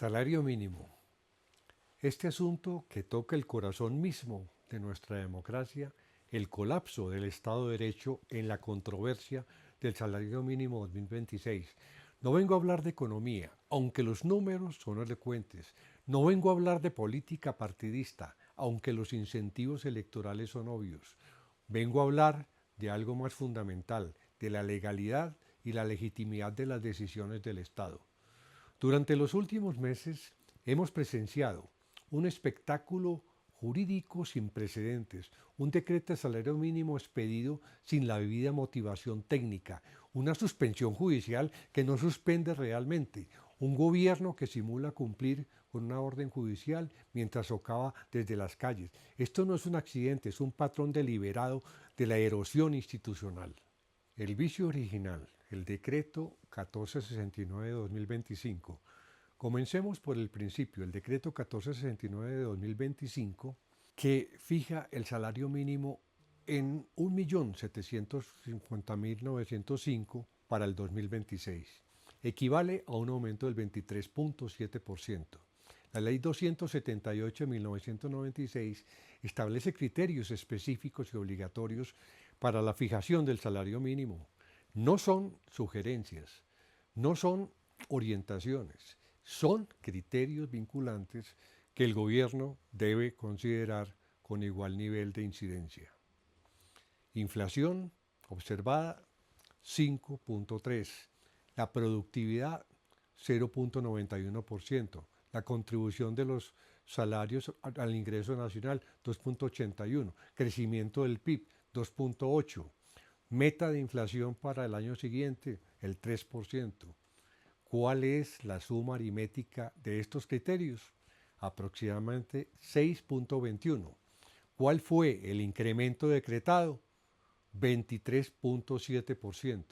Salario mínimo. Este asunto que toca el corazón mismo de nuestra democracia, el colapso del Estado de Derecho en la controversia del salario mínimo 2026. No vengo a hablar de economía, aunque los números son elocuentes. No vengo a hablar de política partidista, aunque los incentivos electorales son obvios. Vengo a hablar de algo más fundamental, de la legalidad y la legitimidad de las decisiones del Estado. Durante los últimos meses hemos presenciado un espectáculo jurídico sin precedentes, un decreto de salario mínimo expedido sin la debida motivación técnica, una suspensión judicial que no suspende realmente, un gobierno que simula cumplir con una orden judicial mientras socava desde las calles. Esto no es un accidente, es un patrón deliberado de la erosión institucional. El vicio original, el decreto 1469 de 2025. Comencemos por el principio, el decreto 1469 de 2025, que fija el salario mínimo en 1.750.905 para el 2026. Equivale a un aumento del 23.7%. La Ley 278 de 1996 establece criterios específicos y obligatorios para la fijación del salario mínimo. No son sugerencias, no son orientaciones, son criterios vinculantes que el gobierno debe considerar con igual nivel de incidencia. Inflación observada 5.3, la productividad 0.91%, la contribución de los salarios al ingreso nacional 2.81, crecimiento del PIB 2.8, meta de inflación para el año siguiente el 3%. ¿Cuál es la suma aritmética de estos criterios? Aproximadamente 6.21. ¿Cuál fue el incremento decretado? 23.7%.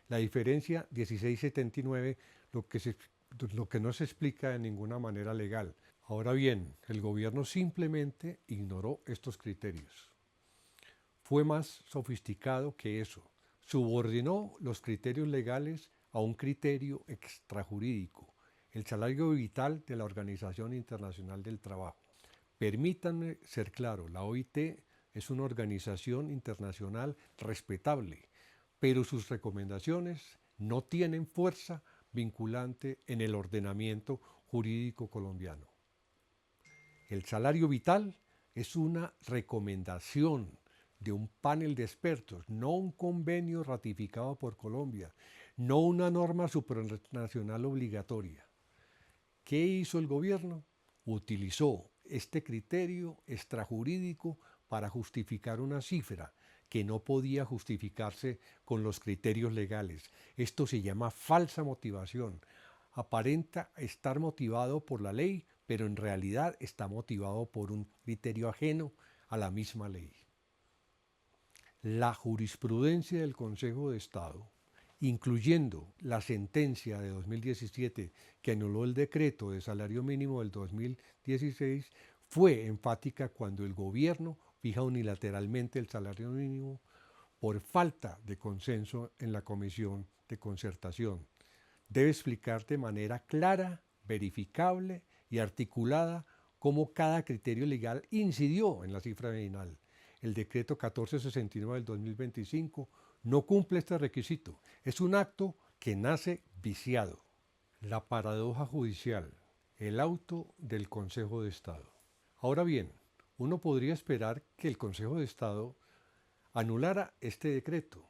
La diferencia 16.79, lo que no se explica de ninguna manera legal. Ahora bien, el gobierno simplemente ignoró estos criterios. Fue más sofisticado que eso. Subordinó los criterios legales a un criterio extrajurídico, el salario vital de la Organización Internacional del Trabajo. Permítanme ser claro, la OIT es una organización internacional respetable, pero sus recomendaciones no tienen fuerza vinculante en el ordenamiento jurídico colombiano. El salario vital es una recomendación de un panel de expertos, no un convenio ratificado por Colombia, no una norma supranacional obligatoria. ¿Qué hizo el gobierno? Utilizó este criterio extrajurídico para justificar una cifra que no podía justificarse con los criterios legales. Esto se llama falsa motivación. Aparenta estar motivado por la ley, pero en realidad está motivado por un criterio ajeno a la misma ley. La jurisprudencia del Consejo de Estado, incluyendo la sentencia de 2017 que anuló el decreto de salario mínimo del 2016, fue enfática cuando el gobierno fija unilateralmente el salario mínimo por falta de consenso en la Comisión de Concertación. Debe explicar de manera clara, verificable y articulada cómo cada criterio legal incidió en la cifra final. El decreto 1469 del 2025 no cumple este requisito. Es un acto que nace viciado. La paradoja judicial, el auto del Consejo de Estado. Ahora bien, uno podría esperar que el Consejo de Estado anulara este decreto.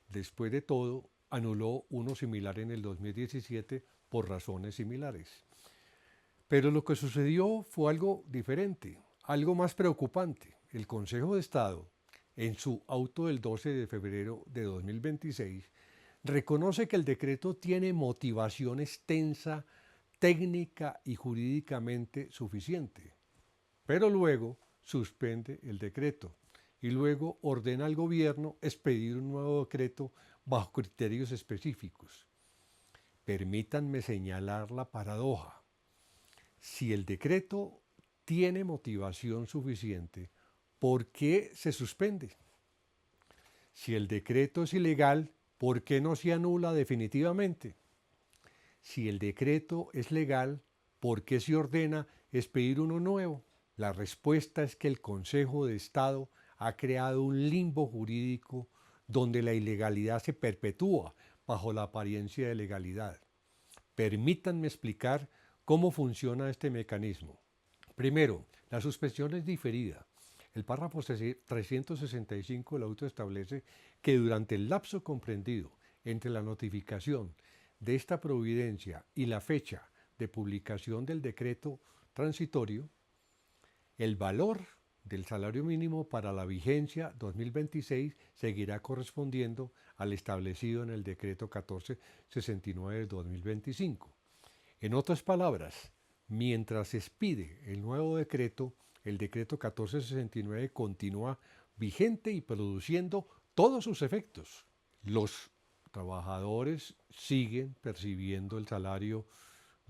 Después de todo, anuló uno similar en el 2017 por razones similares. Pero lo que sucedió fue algo diferente, algo más preocupante. El Consejo de Estado, en su auto del 12 de febrero de 2026, reconoce que el decreto tiene motivación extensa, técnica y jurídicamente suficiente, pero luego suspende el decreto y luego ordena al gobierno expedir un nuevo decreto bajo criterios específicos. Permítanme señalar la paradoja. Si el decreto tiene motivación suficiente, ¿por qué se suspende? Si el decreto es ilegal, ¿por qué no se anula definitivamente? Si el decreto es legal, ¿Por qué se ordena expedir uno nuevo? La respuesta es que el Consejo de Estado ha creado un limbo jurídico donde la ilegalidad se perpetúa bajo la apariencia de legalidad. Permítanme explicar cómo funciona este mecanismo. Primero, la suspensión es diferida. El párrafo 365 del auto establece que durante el lapso comprendido entre la notificación de esta providencia y la fecha de publicación del decreto transitorio, el valor del salario mínimo para la vigencia 2026 seguirá correspondiendo al establecido en el decreto 1469 de 2025. En otras palabras, mientras se expide el nuevo decreto, el decreto 1469 continúa vigente y produciendo todos sus efectos. Los trabajadores siguen percibiendo el salario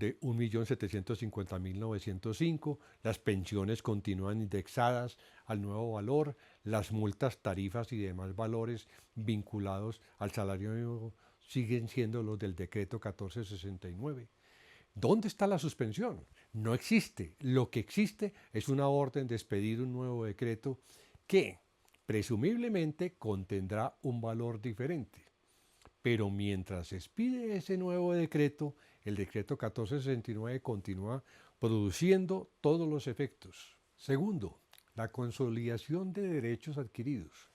de 1.750.905, las pensiones continúan indexadas al nuevo valor, las multas, tarifas y demás valores vinculados al salario mínimo siguen siendo los del decreto 1469. ¿Dónde está la suspensión? No existe. Lo que existe es una orden de expedir un nuevo decreto que presumiblemente contendrá un valor diferente. Pero mientras se expide ese nuevo decreto, el decreto 1469 continúa produciendo todos los efectos. Segundo, la consolidación de derechos adquiridos.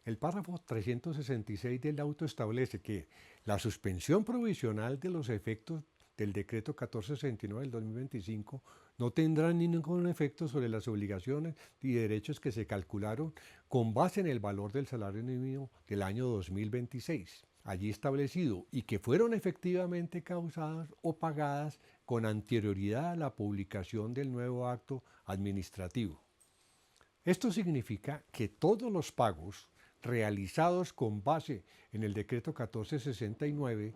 El párrafo 366 del auto establece que la suspensión provisional de los efectos del decreto 1469 del 2025 no tendrá ningún efecto sobre las obligaciones y derechos que se calcularon con base en el valor del salario mínimo del año 2026, allí establecido, y que fueron efectivamente causadas o pagadas con anterioridad a la publicación del nuevo acto administrativo. Esto significa que todos los pagos realizados con base en el decreto 1469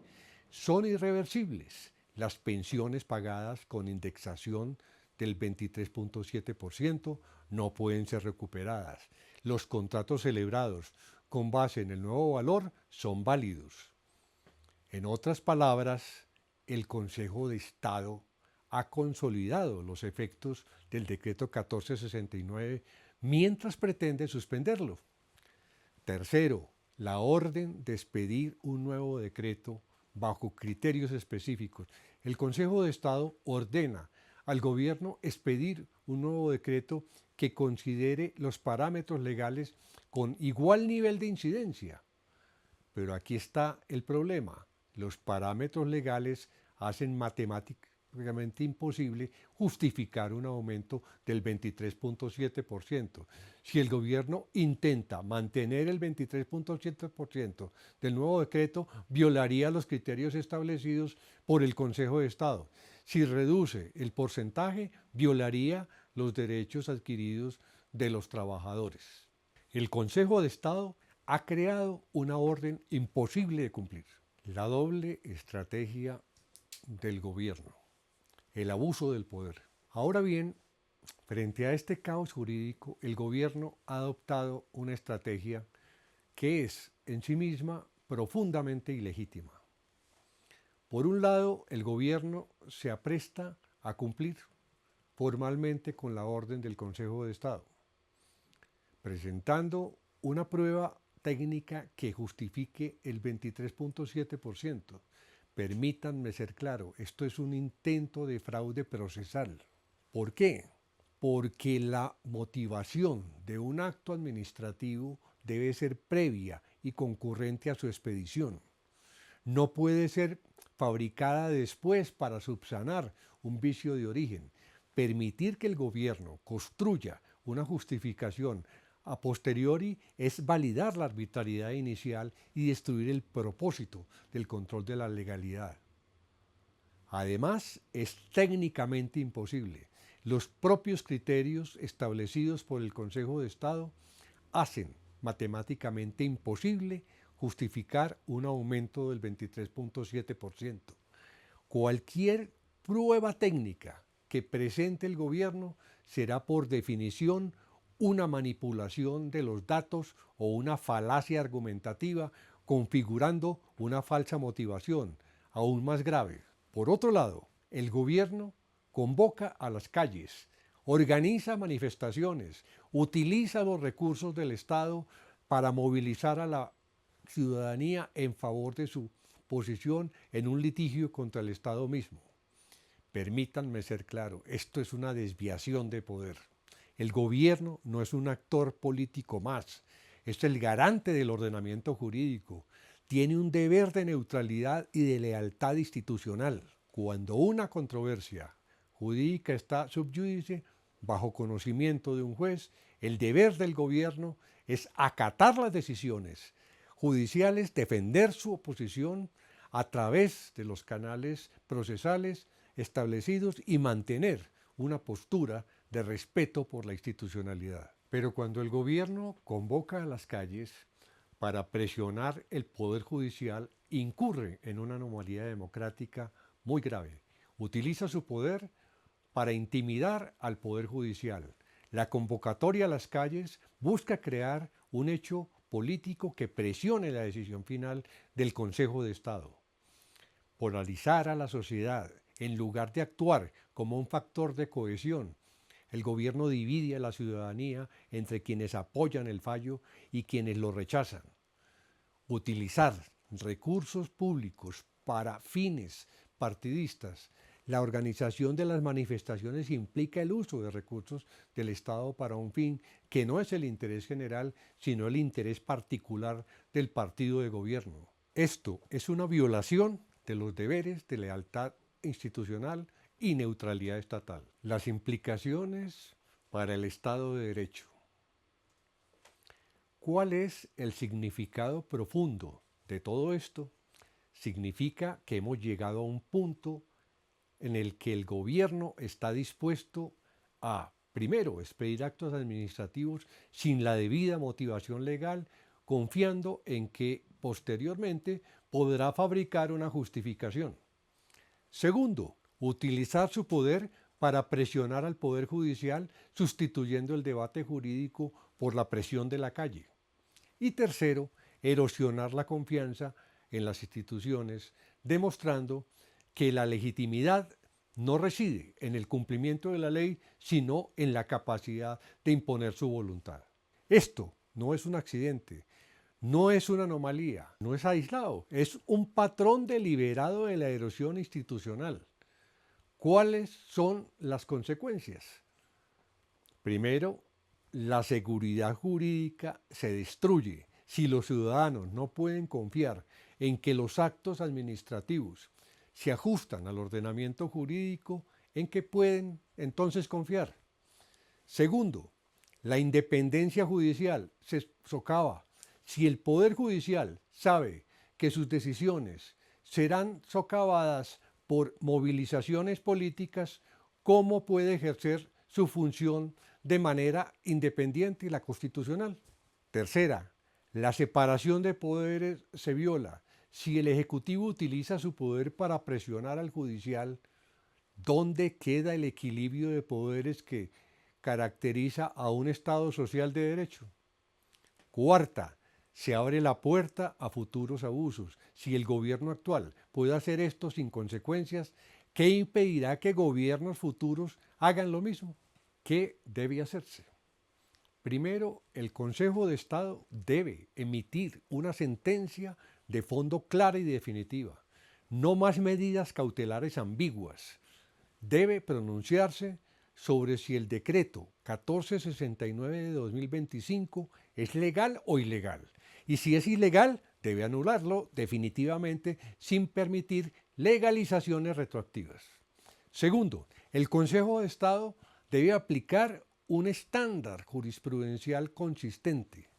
son irreversibles. Las pensiones pagadas con indexación del 23.7% no pueden ser recuperadas. Los contratos celebrados con base en el nuevo valor son válidos. En otras palabras, el Consejo de Estado ha consolidado los efectos del decreto 1469 mientras pretende suspenderlo. Tercero, la orden de expedir un nuevo decreto bajo criterios específicos. El Consejo de Estado ordena al gobierno expedir un nuevo decreto que considere los parámetros legales con igual nivel de incidencia. Pero aquí está el problema. Los parámetros legales hacen matemáticamente imposible justificar un aumento del 23.7%. Si el gobierno intenta mantener el 23.7% del nuevo decreto, violaría los criterios establecidos por el Consejo de Estado. Si reduce el porcentaje, violaría los derechos adquiridos de los trabajadores. El Consejo de Estado ha creado una orden imposible de cumplir. La doble estrategia del gobierno, el abuso del poder. Ahora bien, frente a este caos jurídico, el gobierno ha adoptado una estrategia que es en sí misma profundamente ilegítima. Por un lado, el gobierno se apresta a cumplir formalmente con la orden del Consejo de Estado, presentando una prueba técnica que justifique el 23.7%. Permítanme ser claro, esto es un intento de fraude procesal. ¿Por qué? Porque la motivación de un acto administrativo debe ser previa y concurrente a su expedición. No puede ser fabricada después para subsanar un vicio de origen. Permitir que el gobierno construya una justificación a posteriori es validar la arbitrariedad inicial y destruir el propósito del control de la legalidad. Además, es técnicamente imposible. Los propios criterios establecidos por el Consejo de Estado hacen matemáticamente imposible justificar un aumento del 23.7%. Cualquier prueba técnica que presente el gobierno será por definición una manipulación de los datos o una falacia argumentativa configurando una falsa motivación, aún más grave. Por otro lado, el gobierno convoca a las calles, organiza manifestaciones, utiliza los recursos del Estado para movilizar a la ciudadanía en favor de su posición en un litigio contra el Estado mismo. Permítanme ser claro, esto es una desviación de poder. El gobierno no es un actor político más, es el garante del ordenamiento jurídico. Tiene un deber de neutralidad y de lealtad institucional. Cuando una controversia jurídica está sub judice, bajo conocimiento de un juez, el deber del gobierno es acatar las decisiones judiciales, defender su oposición a través de los canales procesales establecidos y mantener una postura de respeto por la institucionalidad. Pero cuando el gobierno convoca a las calles para presionar el Poder Judicial, incurre en una anomalía democrática muy grave. Utiliza su poder para intimidar al Poder Judicial. La convocatoria a las calles busca crear un hecho político que presione la decisión final del Consejo de Estado. Polarizar a la sociedad en lugar de actuar como un factor de cohesión. El gobierno divide a la ciudadanía entre quienes apoyan el fallo y quienes lo rechazan. Utilizar recursos públicos para fines partidistas. La organización de las manifestaciones implica el uso de recursos del Estado para un fin que no es el interés general, sino el interés particular del partido de gobierno. Esto es una violación de los deberes de lealtad institucional y neutralidad estatal. Las implicaciones para el Estado de Derecho. ¿Cuál es el significado profundo de todo esto? Significa que hemos llegado a un punto en el que el gobierno está dispuesto a, primero, expedir actos administrativos sin la debida motivación legal, confiando en que posteriormente podrá fabricar una justificación. Segundo, utilizar su poder para presionar al Poder Judicial, sustituyendo el debate jurídico por la presión de la calle. Y tercero, erosionar la confianza en las instituciones, demostrando que la legitimidad no reside en el cumplimiento de la ley, sino en la capacidad de imponer su voluntad. Esto no es un accidente, no es una anomalía, no es aislado, es un patrón deliberado de la erosión institucional. ¿Cuáles son las consecuencias? Primero, la seguridad jurídica se destruye si los ciudadanos no pueden confiar en que los actos administrativos se ajustan al ordenamiento jurídico, en que pueden entonces confiar. Segundo, la independencia judicial se socava si el Poder Judicial sabe que sus decisiones serán socavadas por movilizaciones políticas. ¿Cómo puede ejercer su función de manera independiente y la constitucional? Tercera, la separación de poderes se viola. Si el Ejecutivo utiliza su poder para presionar al Judicial, ¿dónde queda el equilibrio de poderes que caracteriza a un Estado social de derecho? Cuarta, se abre la puerta a futuros abusos. Si el gobierno actual puede hacer esto sin consecuencias, ¿qué impedirá que gobiernos futuros hagan lo mismo? ¿Qué debe hacerse? Primero, el Consejo de Estado debe emitir una sentencia de fondo clara y definitiva. No más medidas cautelares ambiguas. Debe pronunciarse sobre si el decreto 1469 de 2025 es legal o ilegal. Y si es ilegal, debe anularlo definitivamente sin permitir legalizaciones retroactivas. Segundo, el Consejo de Estado debe aplicar un estándar jurisprudencial consistente.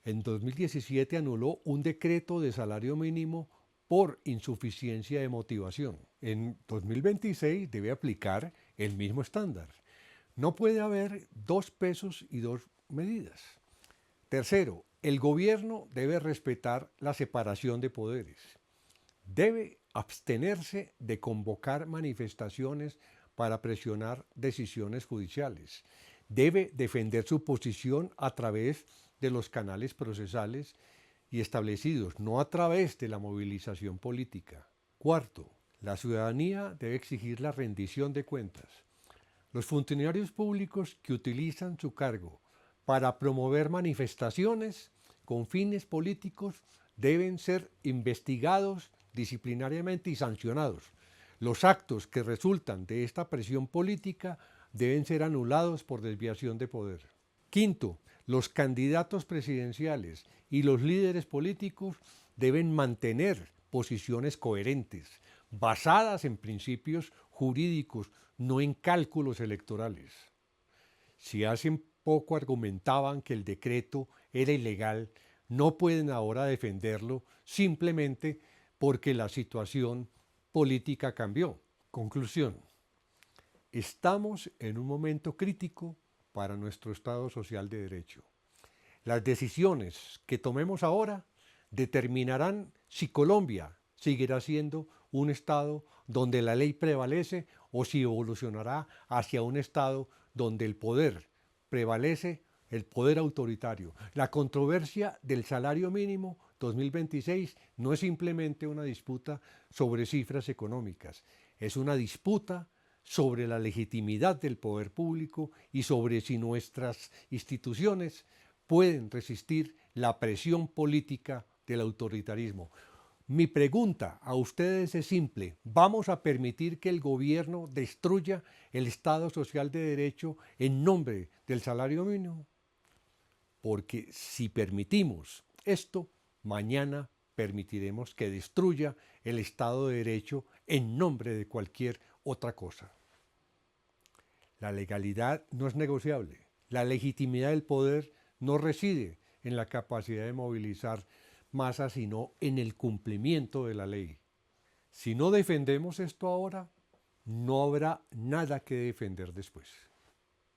En 2017 anuló un decreto de salario mínimo por insuficiencia de motivación. En 2026 debe aplicar el mismo estándar. No puede haber dos pesos y dos medidas. Tercero, el gobierno debe respetar la separación de poderes. Debe abstenerse de convocar manifestaciones para presionar decisiones judiciales. Debe defender su posición a través de los canales procesales y establecidos, no a través de la movilización política. Cuarto, La ciudadanía debe exigir la rendición de cuentas. Los funcionarios públicos que utilizan su cargo para promover manifestaciones con fines políticos deben ser investigados disciplinariamente y sancionados. Los actos que resultan de esta presión política deben ser anulados por desviación de poder. Quinto, los candidatos presidenciales y los líderes políticos deben mantener posiciones coherentes, basadas en principios jurídicos, no en cálculos electorales. Si hace poco argumentaban que el decreto era ilegal, no pueden ahora defenderlo simplemente porque la situación política cambió. Conclusión. Estamos en un momento crítico para nuestro Estado social de derecho. Las decisiones que tomemos ahora determinarán si Colombia seguirá siendo un Estado donde la ley prevalece o si evolucionará hacia un Estado donde el poder prevalece, el poder autoritario. La controversia del salario mínimo 2026 no es simplemente una disputa sobre cifras económicas, es una disputa sobre la legitimidad del poder público y sobre si nuestras instituciones pueden resistir la presión política del autoritarismo. Mi pregunta a ustedes es simple: ¿vamos a permitir que el gobierno destruya el Estado social de derecho en nombre del salario mínimo? Porque si permitimos esto, mañana permitiremos que destruya el Estado de Derecho en nombre de cualquier otra cosa. La legalidad no es negociable. La legitimidad del poder no reside en la capacidad de movilizar masas, sino en el cumplimiento de la ley. Si no defendemos esto ahora, no habrá nada que defender después.